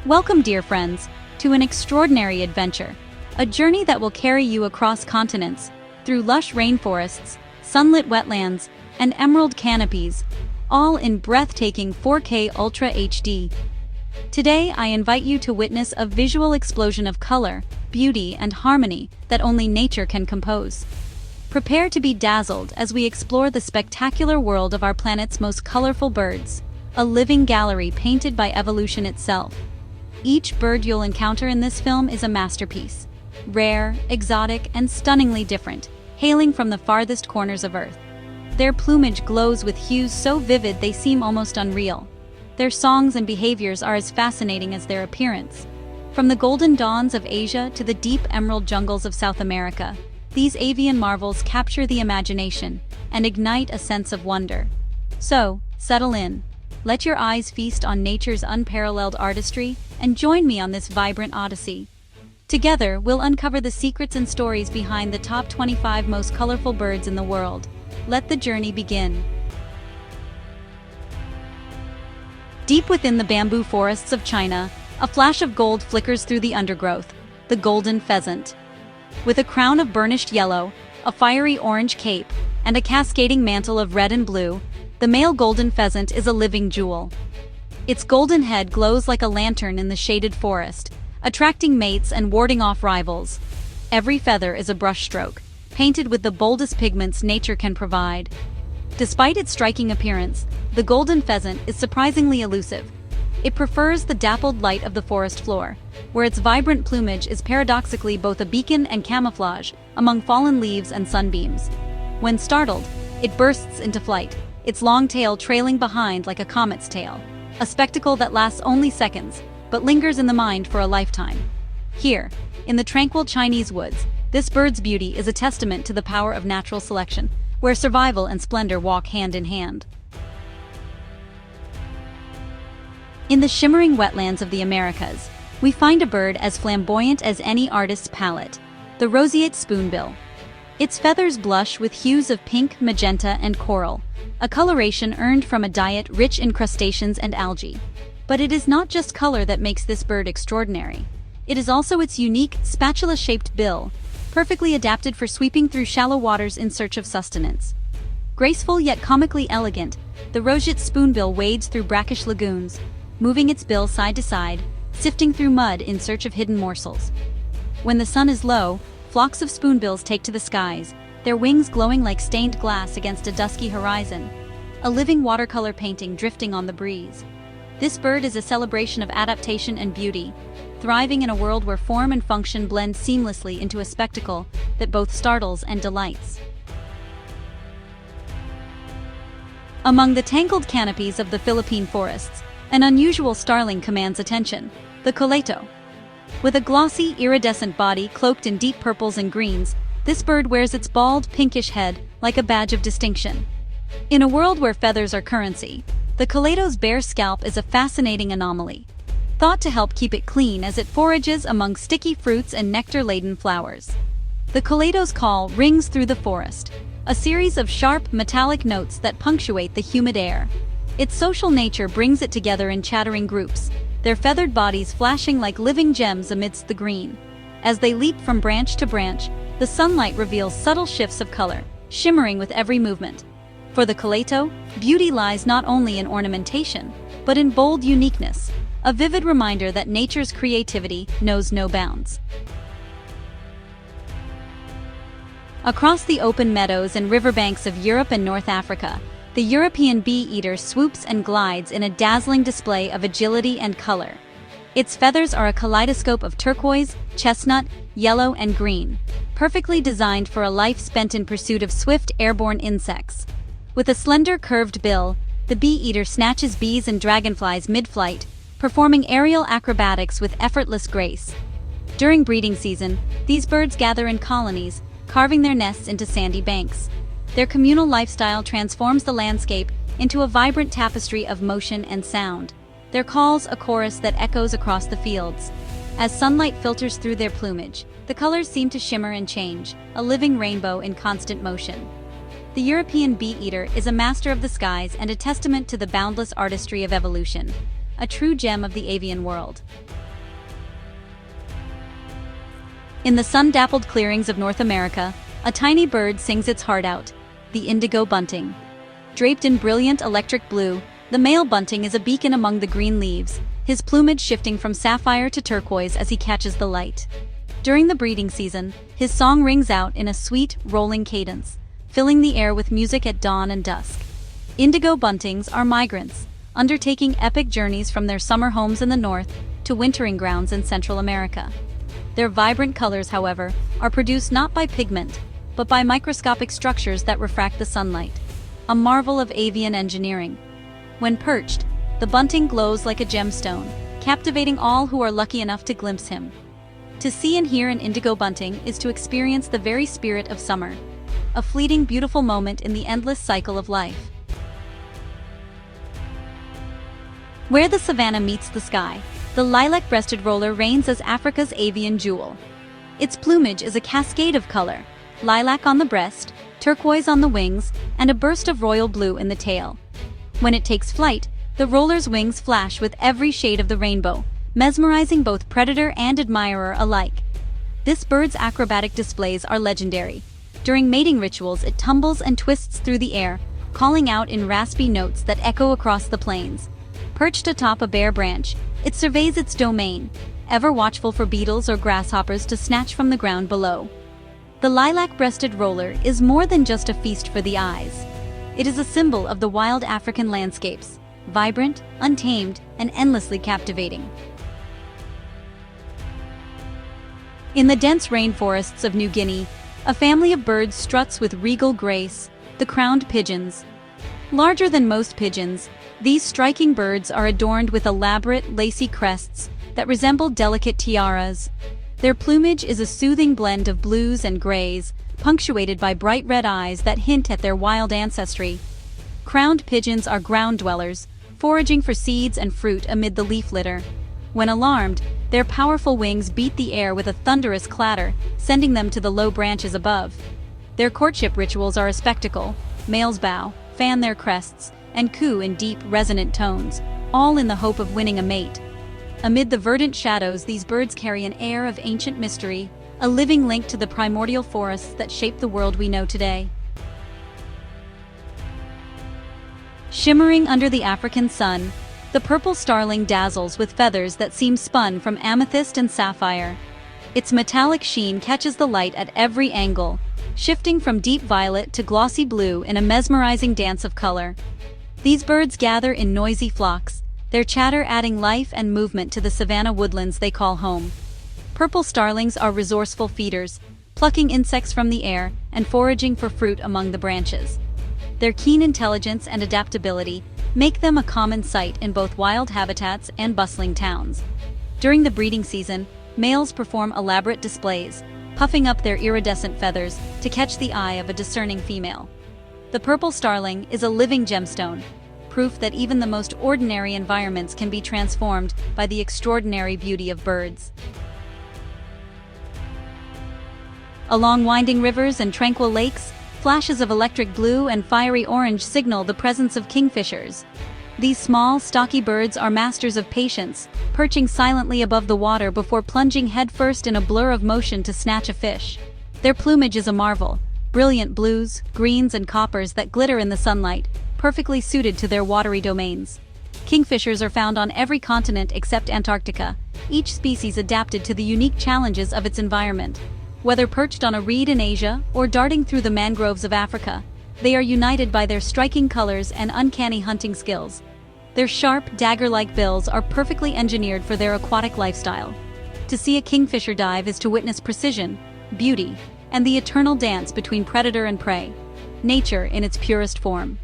Welcome, dear friends, to an extraordinary adventure, a journey that will carry you across continents, through lush rainforests, sunlit wetlands, and emerald canopies, all in breathtaking 4K Ultra HD. Today, I invite you to witness a visual explosion of color, beauty, and harmony that only nature can compose. Prepare to be dazzled as we explore the spectacular world of our planet's most colorful birds, a living gallery painted by evolution itself. Each bird you'll encounter in this film is a masterpiece, rare, exotic, and stunningly different, hailing from the farthest corners of Earth. Their plumage glows with hues so vivid they seem almost unreal. Their songs and behaviors are as fascinating as their appearance. From the golden dawns of Asia to the deep emerald jungles of South America, these avian marvels capture the imagination and ignite a sense of wonder. So, settle in. Let your eyes feast on nature's unparalleled artistry and join me on this vibrant odyssey. Together, we'll uncover the secrets and stories behind the top 25 most colorful birds in the world. Let the journey begin. Deep within the bamboo forests of China, a flash of gold flickers through the undergrowth, the golden pheasant. With a crown of burnished yellow, a fiery orange cape, and a cascading mantle of red and blue, the male golden pheasant is a living jewel. Its golden head glows like a lantern in the shaded forest, attracting mates and warding off rivals. Every feather is a brushstroke, painted with the boldest pigments nature can provide. Despite its striking appearance, the golden pheasant is surprisingly elusive. It prefers the dappled light of the forest floor, where its vibrant plumage is paradoxically both a beacon and camouflage among fallen leaves and sunbeams. When startled, it bursts into flight, its long tail trailing behind like a comet's tail, a spectacle that lasts only seconds, but lingers in the mind for a lifetime. Here, in the tranquil Chinese woods, this bird's beauty is a testament to the power of natural selection, where survival and splendor walk hand in hand. In the shimmering wetlands of the Americas, we find a bird as flamboyant as any artist's palette, the roseate spoonbill. Its feathers blush with hues of pink, magenta, and coral, a coloration earned from a diet rich in crustaceans and algae. But it is not just color that makes this bird extraordinary. It is also its unique, spatula-shaped bill, perfectly adapted for sweeping through shallow waters in search of sustenance. Graceful yet comically elegant, the roseate spoonbill wades through brackish lagoons, moving its bill side to side, sifting through mud in search of hidden morsels. When the sun is low, flocks of spoonbills take to the skies, their wings glowing like stained glass against a dusky horizon, a living watercolor painting drifting on the breeze. This bird is a celebration of adaptation and beauty, thriving in a world where form and function blend seamlessly into a spectacle that both startles and delights. Among the tangled canopies of the Philippine forests, an unusual starling commands attention, the coleto. With a glossy, iridescent body cloaked in deep purples and greens, this bird wears its bald, pinkish head like a badge of distinction. In a world where feathers are currency, the coleto's bare scalp is a fascinating anomaly, thought to help keep it clean as it forages among sticky fruits and nectar-laden flowers. The coleto's call rings through the forest, a series of sharp, metallic notes that punctuate the humid air. Its social nature brings it together in chattering groups, their feathered bodies flashing like living gems amidst the green. As they leap from branch to branch, the sunlight reveals subtle shifts of color, shimmering with every movement. For the coleto, beauty lies not only in ornamentation, but in bold uniqueness, a vivid reminder that nature's creativity knows no bounds. Across the open meadows and riverbanks of Europe and North Africa, the European bee-eater swoops and glides in a dazzling display of agility and color. Its feathers are a kaleidoscope of turquoise, chestnut, yellow, and green, perfectly designed for a life spent in pursuit of swift airborne insects. With a slender, curved bill, the bee-eater snatches bees and dragonflies mid-flight, performing aerial acrobatics with effortless grace. During breeding season, these birds gather in colonies, carving their nests into sandy banks. Their communal lifestyle transforms the landscape into a vibrant tapestry of motion and sound, their calls a chorus that echoes across the fields. As sunlight filters through their plumage, the colors seem to shimmer and change, a living rainbow in constant motion. The European bee-eater is a master of the skies and a testament to the boundless artistry of evolution. a true gem of the avian world. In the sun-dappled clearings of North America, a tiny bird sings its heart out, the indigo bunting. Draped in brilliant electric blue, the male bunting is a beacon among the green leaves, his plumage shifting from sapphire to turquoise as he catches the light. During the breeding season, his song rings out in a sweet, rolling cadence, filling the air with music at dawn and dusk. Indigo buntings are migrants, undertaking epic journeys from their summer homes in the north to wintering grounds in Central America. Their vibrant colors, however, are produced not by pigment, but by microscopic structures that refract the sunlight, a marvel of avian engineering. When perched, the bunting glows like a gemstone, captivating all who are lucky enough to glimpse him. To see and hear an indigo bunting is to experience the very spirit of summer, a fleeting, beautiful moment in the endless cycle of life. Where the savanna meets the sky, the lilac-breasted roller reigns as Africa's avian jewel. Its plumage is a cascade of color, lilac on the breast, turquoise on the wings, and a burst of royal blue in the tail. When it takes flight, the roller's wings flash with every shade of the rainbow, mesmerizing both predator and admirer alike. This bird's acrobatic displays are legendary. During mating rituals, it tumbles and twists through the air, calling out in raspy notes that echo across the plains. Perched atop a bare branch, it surveys its domain, ever watchful for beetles or grasshoppers to snatch from the ground below. The lilac-breasted roller is more than just a feast for the eyes. It is a symbol of the wild African landscapes, vibrant, untamed, and endlessly captivating. In the dense rainforests of New Guinea, a family of birds struts with regal grace, the crowned pigeons. Larger than most pigeons, these striking birds are adorned with elaborate, lacy crests that resemble delicate tiaras. Their plumage is a soothing blend of blues and grays, punctuated by bright red eyes that hint at their wild ancestry. Crowned pigeons are ground dwellers, foraging for seeds and fruit amid the leaf litter. When alarmed, their powerful wings beat the air with a thunderous clatter, sending them to the low branches above. Their courtship rituals are a spectacle. Males bow, fan their crests, and coo in deep, resonant tones, all in the hope of winning a mate. Amid the verdant shadows, these birds carry an air of ancient mystery, a living link to the primordial forests that shape the world we know today. Shimmering under the African sun, the purple starling dazzles with feathers that seem spun from amethyst and sapphire. Its metallic sheen catches the light at every angle, shifting from deep violet to glossy blue in a mesmerizing dance of color. These birds gather in noisy flocks, their chatter adding life and movement to the savanna woodlands they call home. Purple starlings are resourceful feeders, plucking insects from the air and foraging for fruit among the branches. Their keen intelligence and adaptability make them a common sight in both wild habitats and bustling towns. During the breeding season, males perform elaborate displays, puffing up their iridescent feathers to catch the eye of a discerning female. The purple starling is a living gemstone, proof that even the most ordinary environments can be transformed by the extraordinary beauty of birds. Along winding rivers and tranquil lakes, flashes of electric blue and fiery orange signal the presence of kingfishers. These small, stocky birds are masters of patience, perching silently above the water before plunging headfirst in a blur of motion to snatch a fish. Their plumage is a marvel, brilliant blues, greens, and coppers that glitter in the sunlight, perfectly suited to their watery domains. Kingfishers are found on every continent except Antarctica, each species adapted to the unique challenges of its environment. Whether perched on a reed in Asia or darting through the mangroves of Africa, they are united by their striking colors and uncanny hunting skills. Their sharp, dagger-like bills are perfectly engineered for their aquatic lifestyle. To see a kingfisher dive is to witness precision, beauty, and the eternal dance between predator and prey. Nature in its purest form.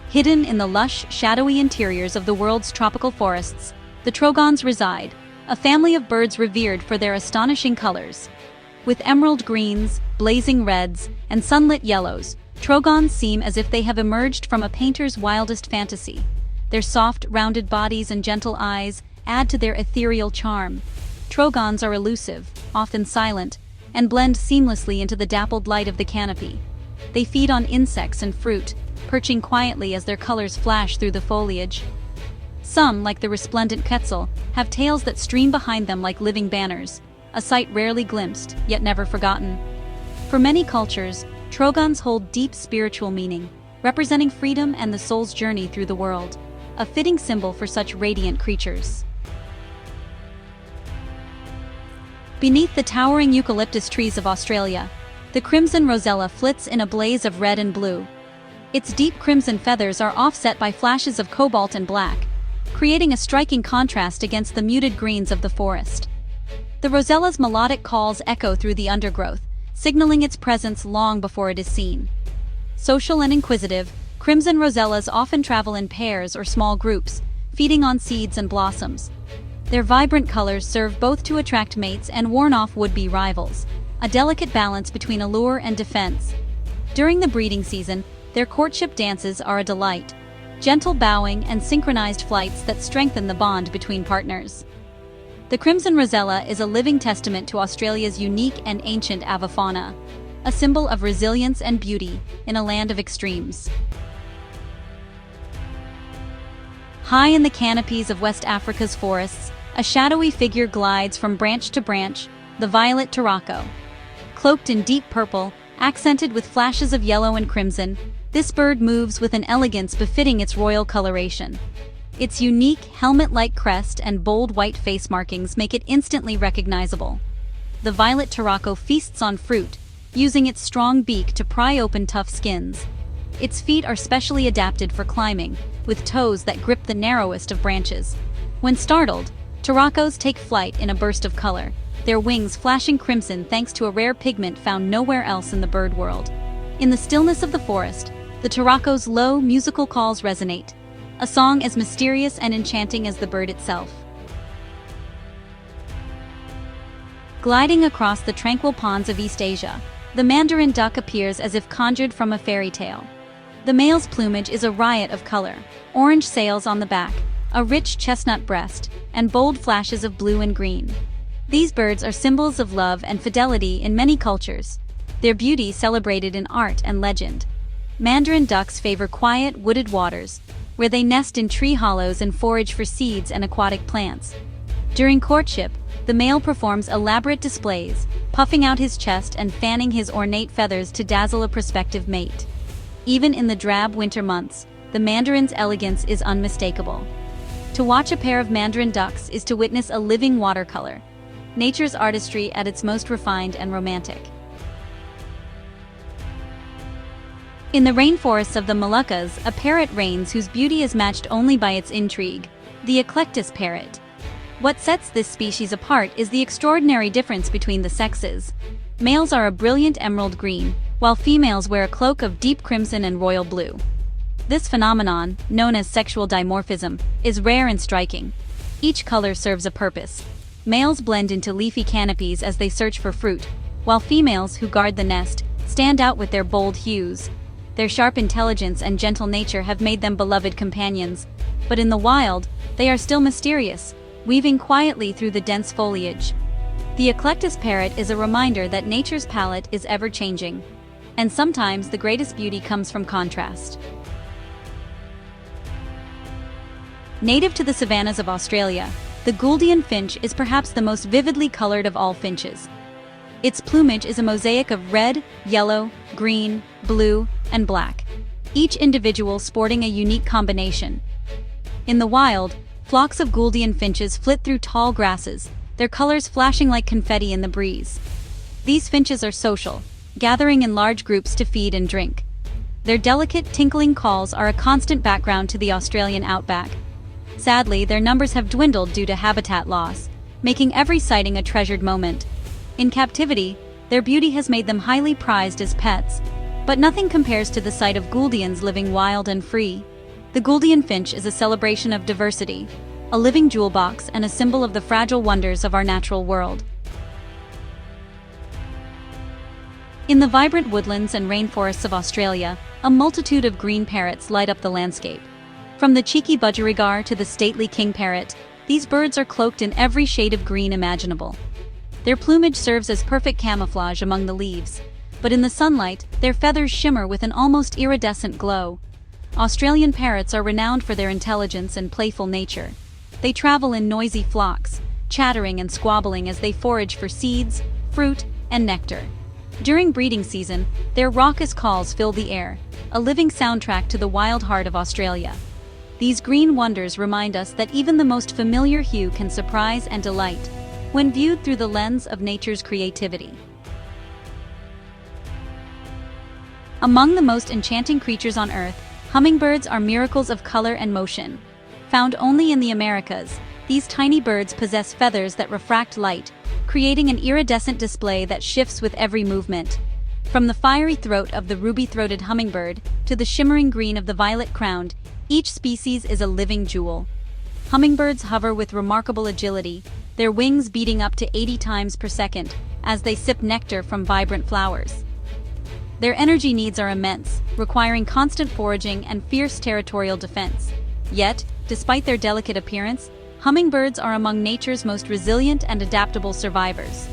Hidden in the lush, shadowy interiors of the world's tropical forests, the trogons reside, a family of birds revered for their astonishing colors. With emerald greens, blazing reds, and sunlit yellows, trogons seem as if they have emerged from a painter's wildest fantasy. Their soft, rounded bodies and gentle eyes add to their ethereal charm. Trogons are elusive, often silent, and blend seamlessly into the dappled light of the canopy. They feed on insects and fruit, perching quietly as their colors flash through the foliage. Some, like the Resplendent Quetzal, have tails that stream behind them like living banners, a sight rarely glimpsed, yet never forgotten. For many cultures, trogons hold deep spiritual meaning, representing freedom and the soul's journey through the world, a fitting symbol for such radiant creatures. Beneath the towering eucalyptus trees of Australia, the crimson rosella flits in a blaze of red and blue. Its deep crimson feathers are offset by flashes of cobalt and black, creating a striking contrast against the muted greens of the forest. The rosella's melodic calls echo through the undergrowth, signaling its presence long before it is seen. Social and inquisitive, crimson rosellas often travel in pairs or small groups, feeding on seeds and blossoms. Their vibrant colors serve both to attract mates and warn off would-be rivals, a delicate balance between allure and defense. During the breeding season, their courtship dances are a delight, gentle bowing and synchronized flights that strengthen the bond between partners. The crimson rosella is a living testament to Australia's unique and ancient avifauna, a symbol of resilience and beauty in a land of extremes. High in the canopies of West Africa's forests, a shadowy figure glides from branch to branch, the violet turaco. Cloaked in deep purple, accented with flashes of yellow and crimson, this bird moves with an elegance befitting its royal coloration. Its unique, helmet-like crest and bold white face markings make it instantly recognizable. The violet turaco feasts on fruit, using its strong beak to pry open tough skins. Its feet are specially adapted for climbing, with toes that grip the narrowest of branches. When startled, turacos take flight in a burst of color, their wings flashing crimson thanks to a rare pigment found nowhere else in the bird world. In the stillness of the forest, the turaco's low, musical calls resonate, a song as mysterious and enchanting as the bird itself. Gliding across the tranquil ponds of East Asia, the Mandarin duck appears as if conjured from a fairy tale. The male's plumage is a riot of color, orange sails on the back, a rich chestnut breast, and bold flashes of blue and green. These birds are symbols of love and fidelity in many cultures, their beauty celebrated in art and legend. Mandarin ducks favor quiet, wooded waters, where they nest in tree hollows and forage for seeds and aquatic plants. During courtship, the male performs elaborate displays, puffing out his chest and fanning his ornate feathers to dazzle a prospective mate. Even in the drab winter months, the mandarin's elegance is unmistakable. To watch a pair of mandarin ducks is to witness a living watercolor, nature's artistry at its most refined and romantic. In the rainforests of the Moluccas, a parrot reigns whose beauty is matched only by its intrigue, the eclectus parrot. What sets this species apart is the extraordinary difference between the sexes. Males are a brilliant emerald green, while females wear a cloak of deep crimson and royal blue. This phenomenon, known as sexual dimorphism, is rare and striking. Each color serves a purpose. Males blend into leafy canopies as they search for fruit, while females who guard the nest stand out with their bold hues. Their sharp intelligence and gentle nature have made them beloved companions, but in the wild, they are still mysterious, weaving quietly through the dense foliage. The eclectus parrot is a reminder that nature's palette is ever-changing, and sometimes the greatest beauty comes from contrast. Native to the savannas of Australia, the Gouldian finch is perhaps the most vividly colored of all finches. Its plumage is a mosaic of red, yellow, green, blue, and black, each individual sporting a unique combination. In the wild, flocks of Gouldian finches flit through tall grasses, their colors flashing like confetti in the breeze. These finches are social, gathering in large groups to feed and drink. Their delicate, tinkling calls are a constant background to the Australian outback. Sadly, their numbers have dwindled due to habitat loss, making every sighting a treasured moment. In captivity, their beauty has made them highly prized as pets, but nothing compares to the sight of Gouldians living wild and free. The Gouldian finch is a celebration of diversity, a living jewel box and a symbol of the fragile wonders of our natural world. In the vibrant woodlands and rainforests of Australia, a multitude of green parrots light up the landscape. From the cheeky budgerigar to the stately king parrot, these birds are cloaked in every shade of green imaginable. Their plumage serves as perfect camouflage among the leaves, but in the sunlight, their feathers shimmer with an almost iridescent glow, Australian parrots are renowned for their intelligence and playful nature. They travel in noisy flocks, chattering and squabbling as they forage for seeds, fruit, and nectar. During breeding season, their raucous calls fill the air, a living soundtrack to the wild heart of Australia. These green wonders remind us that even the most familiar hue can surprise and delight when viewed through the lens of nature's creativity. Among the most enchanting creatures on Earth, hummingbirds are miracles of color and motion. Found only in the Americas, these tiny birds possess feathers that refract light, creating an iridescent display that shifts with every movement. From the fiery throat of the ruby-throated hummingbird to the shimmering green of the violet-crowned, each species is a living jewel. Hummingbirds hover with remarkable agility, their wings beating up to 80 times per second as they sip nectar from vibrant flowers. Their energy needs are immense, requiring constant foraging and fierce territorial defense. Yet, despite their delicate appearance, hummingbirds are among nature's most resilient and adaptable survivors.